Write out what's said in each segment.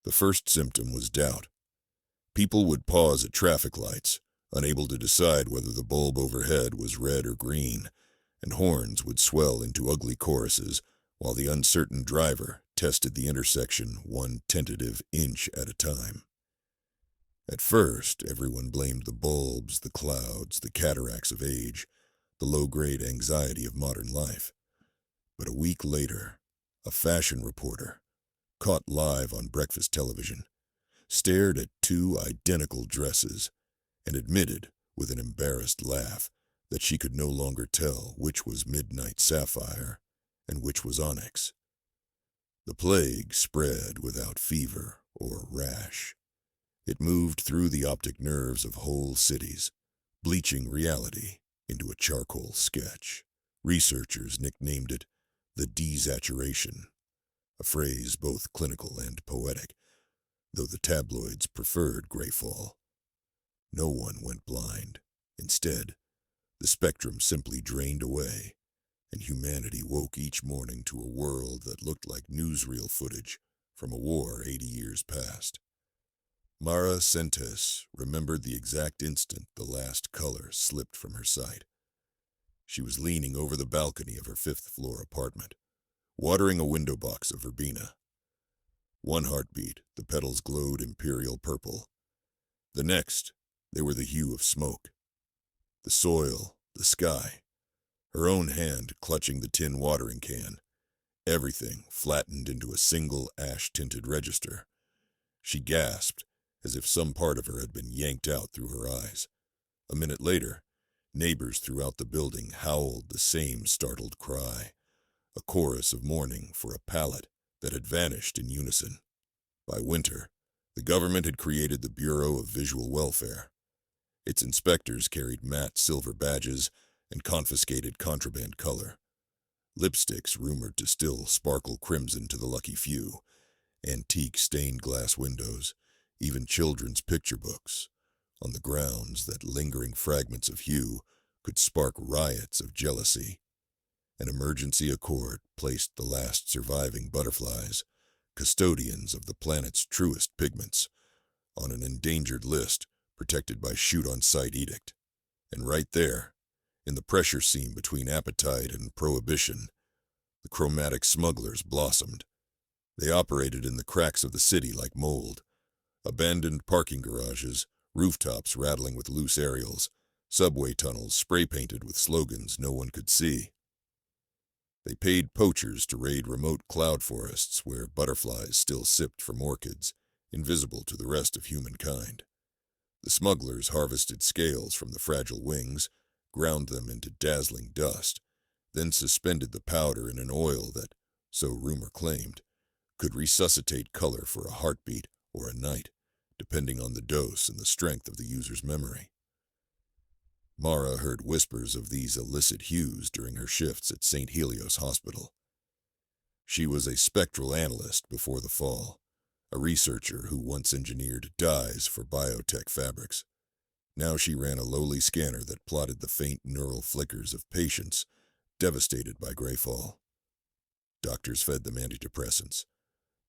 The first symptom was doubt. People would pause at traffic lights, unable to decide whether the bulb overhead was red or green, and horns would swell into ugly choruses while the uncertain driver tested the intersection one tentative inch at a time. At first, everyone blamed the bulbs, the clouds, the cataracts of age, the low-grade anxiety of modern life. But a week later, a fashion reporter, caught live on breakfast television, stared at two identical dresses and admitted, with an embarrassed laugh, that she could no longer tell which was midnight sapphire and which was onyx. The plague spread without fever or rash. It moved through the optic nerves of whole cities, bleaching reality into a charcoal sketch. Researchers nicknamed it the desaturation, a phrase both clinical and poetic, though the tabloids preferred Greyfall. No one went blind. Instead, the spectrum simply drained away, and humanity woke each morning to a world that looked like newsreel footage from a war 80 years past. Mara Sentes remembered the exact instant the last color slipped from her sight. She was leaning over the balcony of her fifth-floor apartment, watering a window box of verbena. One heartbeat, the petals glowed imperial purple. The next, they were the hue of smoke. The soil, the sky, her own hand clutching the tin watering can, everything flattened into a single ash-tinted register. She gasped, as if some part of her had been yanked out through her eyes. A minute later, neighbors throughout the building howled the same startled cry, a chorus of mourning for a palate that had vanished in unison. By winter, the government had created the Bureau of Visual Welfare. Its inspectors carried matte silver badges and confiscated contraband color. Lipsticks rumored to still sparkle crimson to the lucky few, antique stained glass windows, even children's picture books, on the grounds that lingering fragments of hue could spark riots of jealousy. An emergency accord placed the last surviving butterflies, custodians of the planet's truest pigments, on an endangered list protected by shoot-on-sight edict. And right there, in the pressure seam between appetite and prohibition, the chromatic smugglers blossomed. They operated in the cracks of the city like mold. Abandoned parking garages, rooftops rattling with loose aerials, subway tunnels spray-painted with slogans no one could see. They paid poachers to raid remote cloud forests where butterflies still sipped from orchids, invisible to the rest of humankind. The smugglers harvested scales from the fragile wings, ground them into dazzling dust, then suspended the powder in an oil that, so rumor claimed, could resuscitate color for a heartbeat or a night, depending on the dose and the strength of the user's memory. Mara heard whispers of these illicit hues during her shifts at St. Helios Hospital. She was a spectral analyst before the fall, a researcher who once engineered dyes for biotech fabrics. Now she ran a lowly scanner that plotted the faint neural flickers of patients devastated by Greyfall. Doctors fed them antidepressants,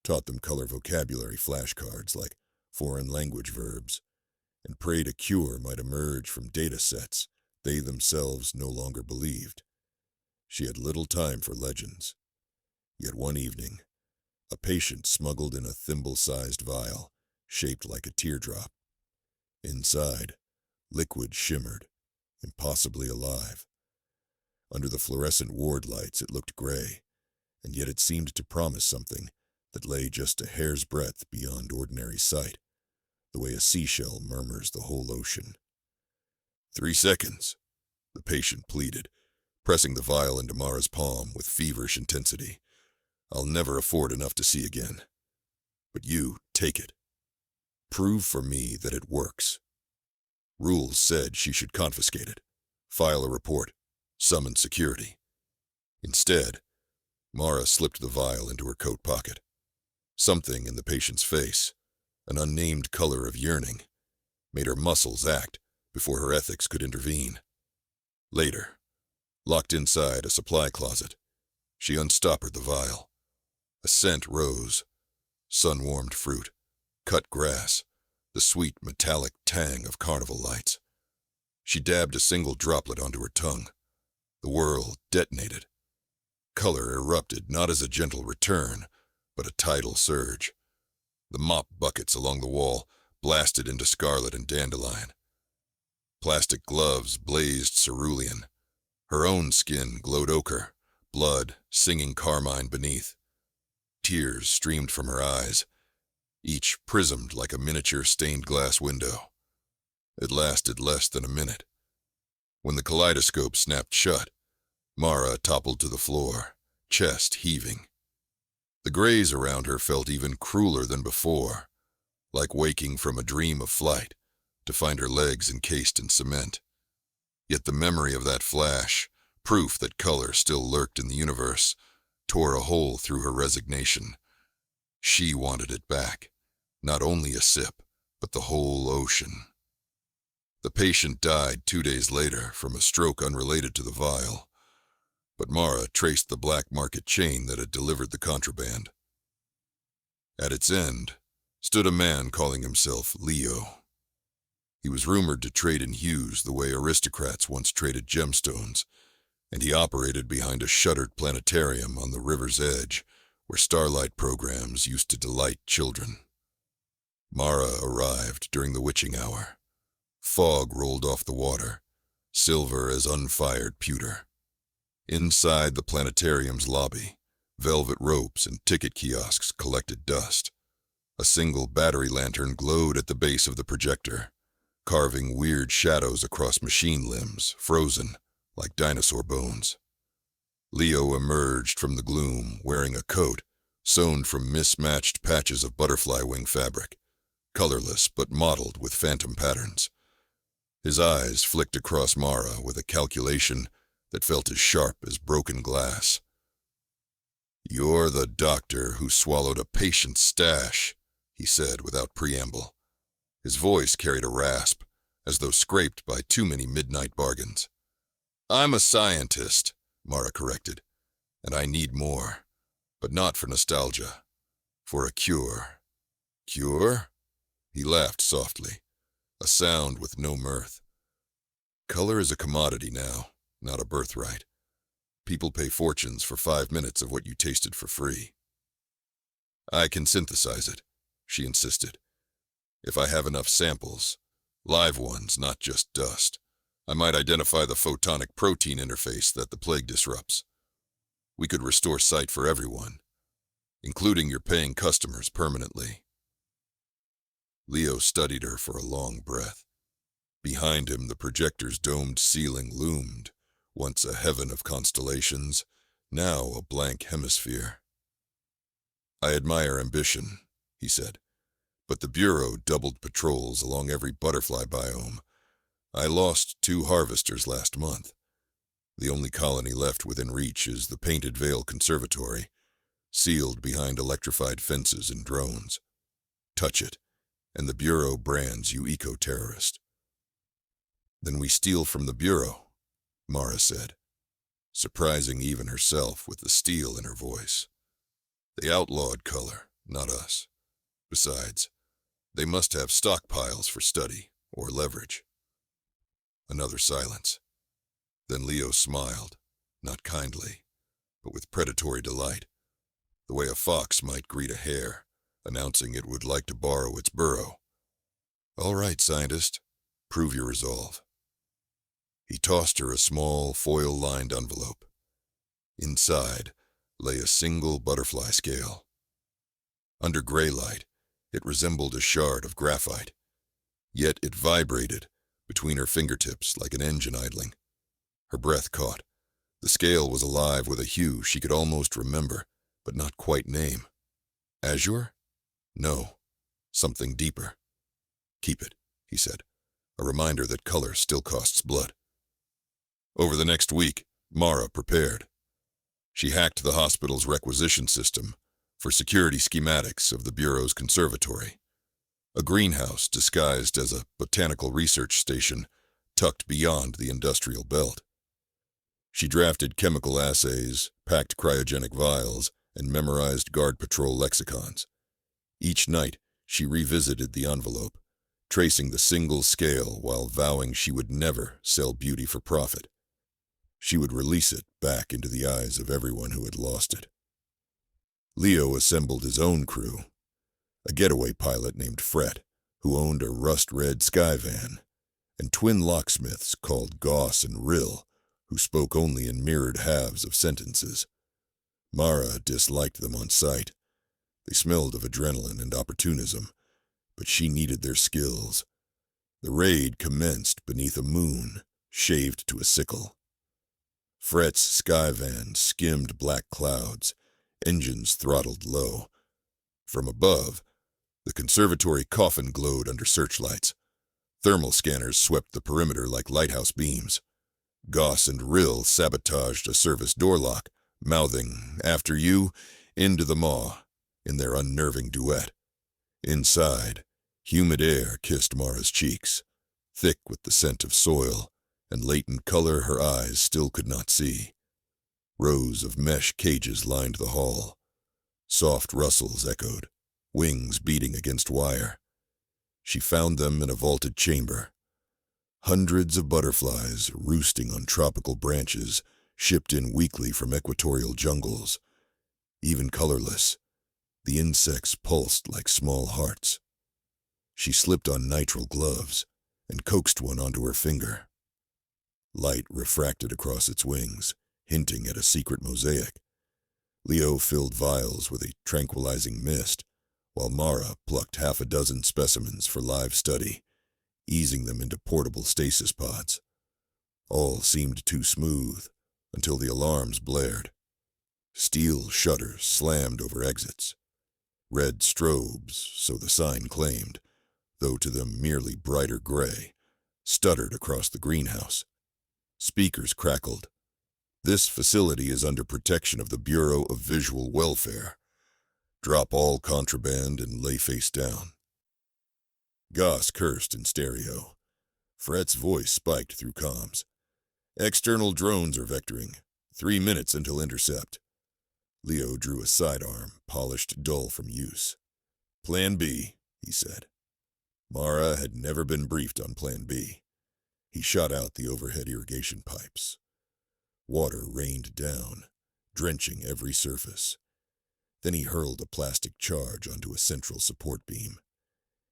taught them color vocabulary flashcards like foreign language verbs, and prayed a cure might emerge from data sets they themselves no longer believed. She had little time for legends. Yet one evening, a patient smuggled in a thimble-sized vial, shaped like a teardrop. Inside, liquid shimmered, impossibly alive. Under the fluorescent ward lights it looked gray, and yet it seemed to promise something that lay just a hair's breadth beyond ordinary sight, the way a seashell murmurs the whole ocean. 3 seconds, the patient pleaded, pressing the vial into Mara's palm with feverish intensity. I'll never afford enough to see again. But you, take it. Prove for me that it works. Rules said she should confiscate it, file a report, summon security. Instead, Mara slipped the vial into her coat pocket. Something in the patient's face, an unnamed color of yearning, made her muscles act before her ethics could intervene. Later, locked inside a supply closet, she unstoppered the vial. A scent rose, sun-warmed fruit, cut grass, the sweet metallic tang of carnival lights. She dabbed a single droplet onto her tongue. The world detonated. Color erupted not as a gentle return, but a tidal surge. The mop buckets along the wall blasted into scarlet and dandelion. Plastic gloves blazed cerulean. Her own skin glowed ochre, blood singing carmine beneath. Tears streamed from her eyes, each prismed like a miniature stained glass window. It lasted less than a minute. When the kaleidoscope snapped shut, Mara toppled to the floor, chest heaving. The grays around her felt even crueler than before, like waking from a dream of flight, to find her legs encased in cement. Yet the memory of that flash, proof that color still lurked in the universe, tore a hole through her resignation. She wanted it back, not only a sip, but the whole ocean. The patient died 2 days later from a stroke unrelated to the vial, but Mara traced the black market chain that had delivered the contraband. At its end stood a man calling himself Leo. He was rumored to trade in hues the way aristocrats once traded gemstones, and he operated behind a shuttered planetarium on the river's edge where starlight programs used to delight children. Mara arrived during the witching hour. Fog rolled off the water, silver as unfired pewter. Inside the planetarium's lobby, velvet ropes and ticket kiosks collected dust. A single battery lantern glowed at the base of the projector, carving weird shadows across machine limbs, frozen like dinosaur bones. Leo emerged from the gloom wearing a coat sewn from mismatched patches of butterfly wing fabric, colorless but mottled with phantom patterns. His eyes flicked across Mara with a calculation that felt as sharp as broken glass. "You're the doctor who swallowed a patient's stash," he said without preamble. His voice carried a rasp, as though scraped by too many midnight bargains. "I'm a scientist," Mara corrected, "and I need more, but not for nostalgia, for a cure." "Cure?" He laughed softly, a sound with no mirth. "Color is a commodity now, not a birthright. People pay fortunes for 5 minutes of what you tasted for free." "I can synthesize it," she insisted. "If I have enough samples, live ones, not just dust, I might identify the photonic protein interface that the plague disrupts. We could restore sight for everyone, including your paying customers permanently." Leo studied her for a long breath. Behind him, the projector's domed ceiling loomed, once a heaven of constellations, now a blank hemisphere. "I admire ambition," he said, "but the Bureau doubled patrols along every butterfly biome. I lost 2 harvesters last month. The only colony left within reach is the Painted Veil Conservatory, sealed behind electrified fences and drones. Touch it, and the Bureau brands you eco-terrorist." "Then we steal from the Bureau," Mara said, surprising even herself with the steel in her voice. "They outlawed color, not us. Besides, they must have stockpiles for study or leverage." Another silence. Then Leo smiled, not kindly, but with predatory delight, the way a fox might greet a hare, announcing it would like to borrow its burrow. "All right, scientist, prove your resolve." He tossed her a small, foil-lined envelope. Inside lay a single butterfly scale. Under gray light, it resembled a shard of graphite, yet it vibrated between her fingertips like an engine idling. Her breath caught. The scale was alive with a hue she could almost remember, but not quite name. Azure? No, something deeper. "Keep it," he said, a reminder that color still costs blood. Over the next week, Mara prepared. She hacked the hospital's requisition system for security schematics of the Bureau's conservatory, a greenhouse disguised as a botanical research station tucked beyond the industrial belt. She drafted chemical assays, packed cryogenic vials, and memorized guard patrol lexicons. Each night, She revisited the envelope, tracing the single scale while vowing she would never sell beauty for profit. She would release it back into the eyes of everyone who had lost it. Leo assembled his own crew, a getaway pilot named Fret, who owned a rust-red Skyvan, and twin locksmiths called Goss and Rill, who spoke only in mirrored halves of sentences. Mara disliked them on sight. They smelled of adrenaline and opportunism, but she needed their skills. The raid commenced beneath a moon, shaved to a sickle. Fret's Skyvan skimmed black clouds, engines throttled low. From above, the conservatory coffin glowed under searchlights. Thermal scanners swept the perimeter like lighthouse beams. Goss and Rill sabotaged a service door lock, mouthing, "After you," into the maw, in their unnerving duet. Inside, humid air kissed Mara's cheeks, thick with the scent of soil, and latent color her eyes still could not see. Rows of mesh cages lined the hall. Soft rustles echoed, wings beating against wire. She found them in a vaulted chamber. Hundreds of butterflies roosting on tropical branches, shipped in weekly from equatorial jungles. Even colorless, the insects pulsed like small hearts. She slipped on nitrile gloves and coaxed one onto her finger. Light refracted across its wings, hinting at a secret mosaic. Leo filled vials with a tranquilizing mist, while Mara plucked half a dozen specimens for live study, easing them into portable stasis pods. All seemed too smooth until the alarms blared. Steel shutters slammed over exits. Red strobes, so the sign claimed, though to them merely brighter gray, stuttered across the greenhouse. Speakers crackled. "This facility is under protection of the Bureau of Visual Welfare. Drop all contraband and lay face down." Goss cursed in stereo. Fret's voice spiked through comms. "External drones are vectoring. 3 minutes until intercept." Leo drew a sidearm, polished dull from use. "Plan B," he said. Mara had never been briefed on Plan B. He shot out the overhead irrigation pipes. Water rained down, drenching every surface. Then he hurled a plastic charge onto a central support beam.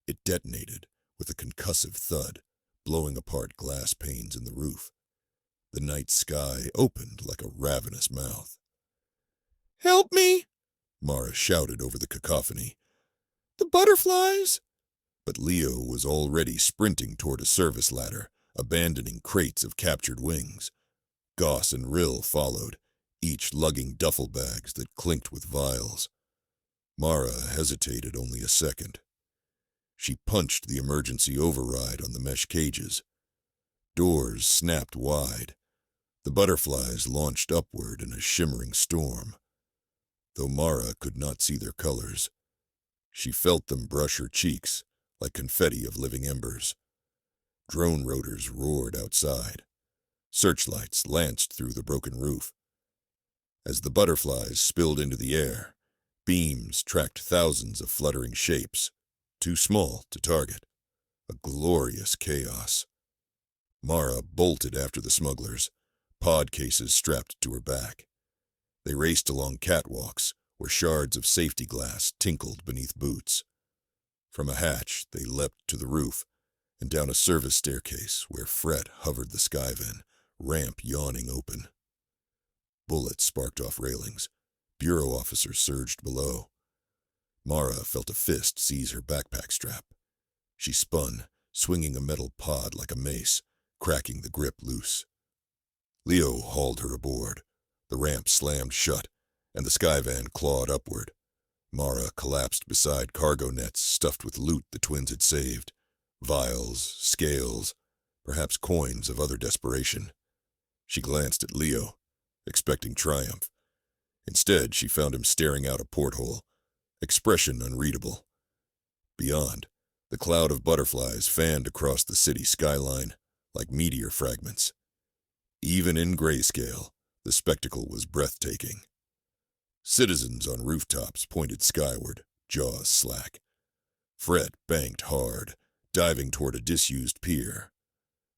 It detonated with a concussive thud, blowing apart glass panes in the roof. The night sky opened like a ravenous mouth. "Help me!" Mara shouted over the cacophony. "The butterflies!" But Leo was already sprinting toward a service ladder, abandoning crates of captured wings. Goss and Rill followed, each lugging duffel bags that clinked with vials. Mara hesitated only a second. She punched the emergency override on the mesh cages. Doors snapped wide. The butterflies launched upward in a shimmering storm. Though Mara could not see their colors, she felt them brush her cheeks like confetti of living embers. Drone rotors roared outside. Searchlights lanced through the broken roof. As the butterflies spilled into the air, beams tracked thousands of fluttering shapes, too small to target. A glorious chaos. Mara bolted after the smugglers, pod cases strapped to her back. They raced along catwalks where shards of safety glass tinkled beneath boots. From a hatch, they leapt to the roof and down a service staircase where Fret hovered the Skyvan, ramp yawning open. Bullets sparked off railings. Bureau officers surged below. Mara felt a fist seize her backpack strap. She spun, swinging a metal pod like a mace, cracking the grip loose. Leo hauled her aboard. The ramp slammed shut, and the Skyvan clawed upward. Mara collapsed beside cargo nets stuffed with loot the twins had saved. Vials, scales, perhaps coins of other desperation. She glanced at Leo, expecting triumph. Instead, she found him staring out a porthole, expression unreadable. Beyond, the cloud of butterflies fanned across the city skyline like meteor fragments. Even in grayscale, the spectacle was breathtaking. Citizens on rooftops pointed skyward, jaws slack. Fred banked hard, diving toward a disused pier.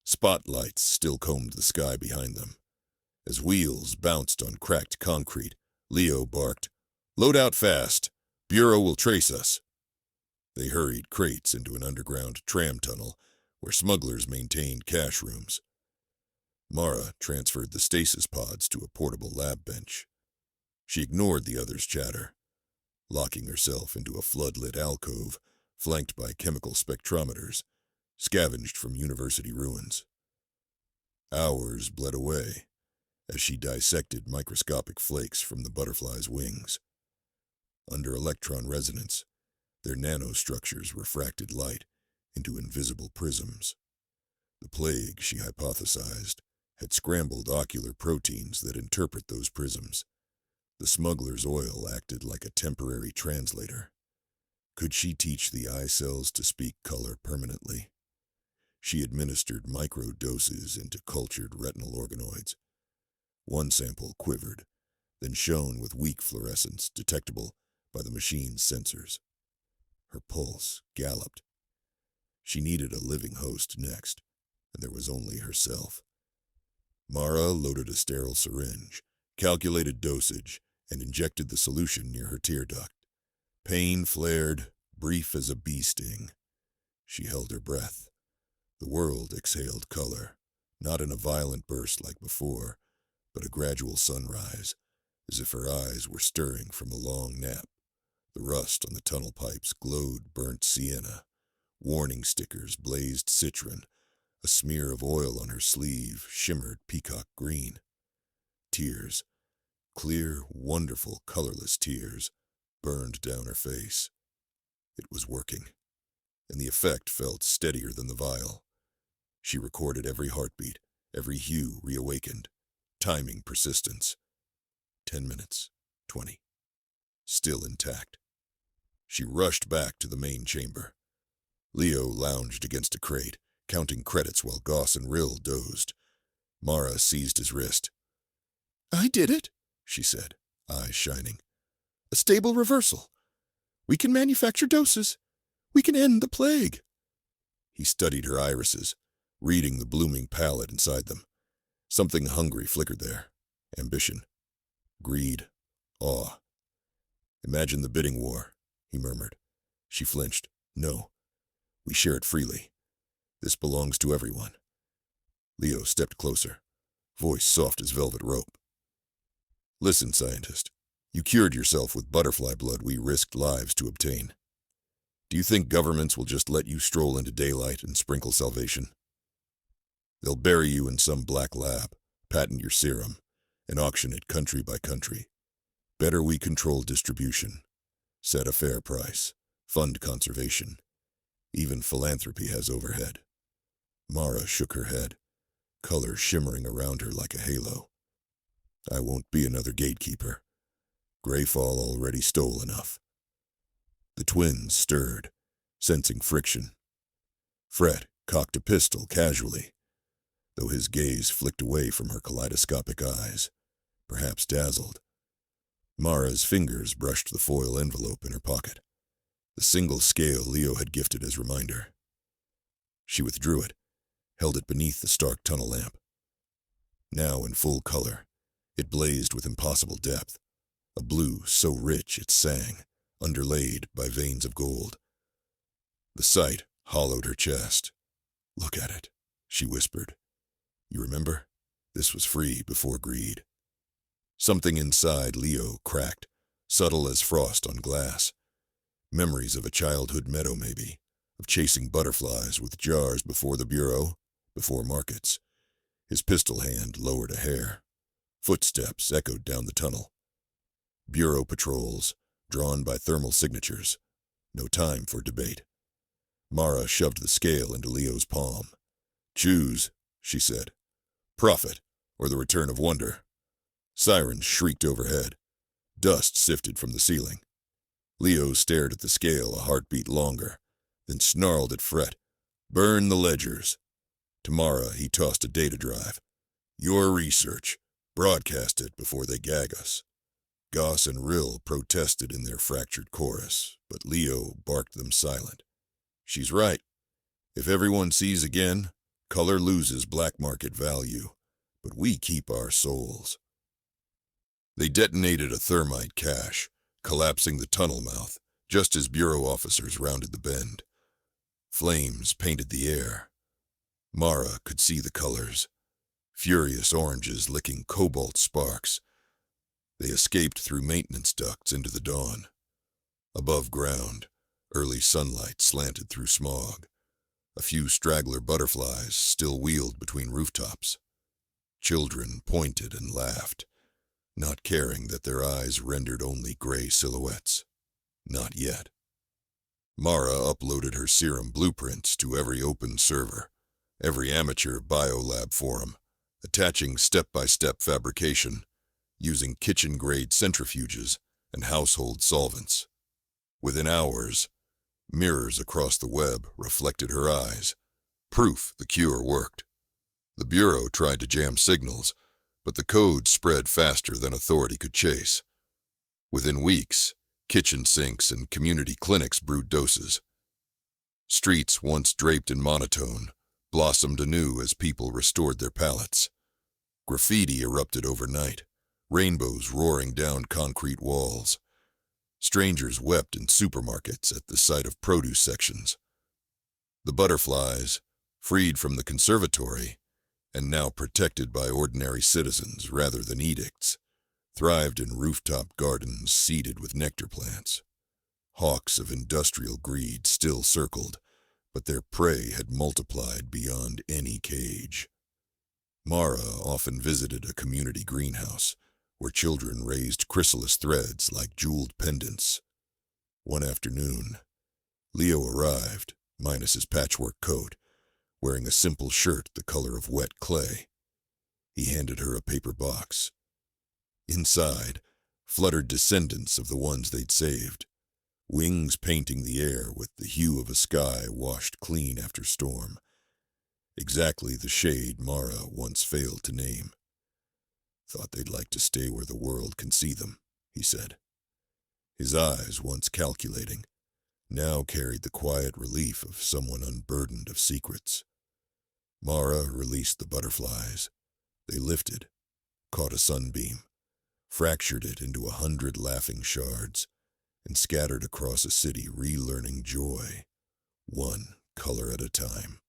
Spotlights still combed the sky behind them. As wheels bounced on cracked concrete, Leo barked, "Load out fast. Bureau will trace us." They hurried crates into an underground tram tunnel where smugglers maintained cash rooms. Mara transferred the stasis pods to a portable lab bench. She ignored the others' chatter, locking herself into a floodlit alcove flanked by chemical spectrometers, scavenged from university ruins. Hours bled away as she dissected microscopic flakes from the butterfly's wings. Under electron resonance, their nanostructures refracted light into invisible prisms. The plague, she hypothesized, had scrambled ocular proteins that interpret those prisms. The smuggler's oil acted like a temporary translator. Could she teach the eye cells to speak color permanently? She administered micro-doses into cultured retinal organoids. One sample quivered, then shone with weak fluorescence detectable by the machine's sensors. Her pulse galloped. She needed a living host next, and there was only herself. Mara loaded a sterile syringe, calculated dosage, and injected the solution near her tear duct. Pain flared, brief as a bee sting. She held her breath. The world exhaled color, not in a violent burst like before, but a gradual sunrise, as if her eyes were stirring from a long nap. The rust on the tunnel pipes glowed burnt sienna. Warning stickers blazed citron. A smear of oil on her sleeve shimmered peacock green. Tears, clear, wonderful, colorless tears, burned down her face. It was working, and the effect felt steadier than the vial. She recorded every heartbeat, every hue reawakened, timing persistence. 10 minutes, 20. Still intact. She rushed back to the main chamber. Leo lounged against a crate, counting credits while Goss and Rill dozed. Mara seized his wrist. "I did it," she said, eyes shining. "A stable reversal. We can manufacture doses. We can end the plague." He studied her irises, reading the blooming palette inside them. Something hungry flickered there. Ambition. Greed. Awe. "Imagine the bidding war," he murmured. She flinched. "No. We share it freely. This belongs to everyone." Leo stepped closer, voice soft as velvet rope. "Listen, scientist. You cured yourself with butterfly blood we risked lives to obtain. Do you think governments will just let you stroll into daylight and sprinkle salvation? They'll bury you in some black lab, patent your serum, and auction it country by country. Better we control distribution, set a fair price, fund conservation. Even philanthropy has overhead." Mara shook her head, color shimmering around her like a halo. "I won't be another gatekeeper. Greyfall already stole enough." The twins stirred, sensing friction. Fred cocked a pistol casually, though his gaze flicked away from her kaleidoscopic eyes, perhaps dazzled. Mara's fingers brushed the foil envelope in her pocket, the single scale Leo had gifted as reminder. She withdrew it, held it beneath the stark tunnel lamp. Now in full color, it blazed with impossible depth, a blue so rich it sang, underlaid by veins of gold. The sight hollowed her chest. "Look at it," she whispered. "You remember? This was free before greed." Something inside Leo cracked, subtle as frost on glass. Memories of a childhood meadow, maybe, of chasing butterflies with jars before the bureau, before markets. His pistol hand lowered a hair. Footsteps echoed down the tunnel. Bureau patrols, drawn by thermal signatures. No time for debate. Mara shoved the scale into Leo's palm. "Choose," she said. "Profit, or the return of wonder." Sirens shrieked overhead. Dust sifted from the ceiling. Leo stared at the scale a heartbeat longer, then snarled at Fred. "Burn the ledgers." To Mara he tossed a data drive. "Your research. Broadcast it before they gag us." Goss and Rill protested in their fractured chorus, but Leo barked them silent. She's right. If everyone sees again, color loses black market value, but we keep our souls. They detonated a thermite cache, collapsing the tunnel mouth just as bureau officers rounded the bend. Flames painted the air. Mara could see the colors, furious oranges licking cobalt sparks. They escaped through maintenance ducts into the dawn. Above ground, early sunlight slanted through smog. A few straggler butterflies still wheeled between rooftops. Children pointed and laughed, not caring that their eyes rendered only gray silhouettes. Not yet. Mara uploaded her serum blueprints to every open server, every amateur biolab forum, attaching step-by-step fabrication, using kitchen-grade centrifuges and household solvents. Within hours, mirrors across the web reflected her eyes, proof the cure worked. The Bureau tried to jam signals, but the code spread faster than authority could chase. Within weeks, kitchen sinks and community clinics brewed doses. Streets once draped in monotone blossomed anew as people restored their palates. Graffiti erupted overnight, rainbows roaring down concrete walls. Strangers wept in supermarkets at the sight of produce sections. The butterflies, freed from the conservatory, and now protected by ordinary citizens rather than edicts, thrived in rooftop gardens seeded with nectar plants. Hawks of industrial greed still circled, but their prey had multiplied beyond any cage. Mara often visited a community greenhouse, where children raised chrysalis threads like jeweled pendants. One afternoon, Leo arrived, minus his patchwork coat, wearing a simple shirt the color of wet clay. He handed her a paper box. Inside fluttered descendants of the ones they'd saved, wings painting the air with the hue of a sky washed clean after storm. Exactly the shade Mara once failed to name. Thought they'd like to stay where the world can see them, he said. His eyes, once calculating, now carried the quiet relief of someone unburdened of secrets. Mara released the butterflies. They lifted, caught a sunbeam, fractured it into 100 laughing shards, and scattered across a city relearning joy, one color at a time.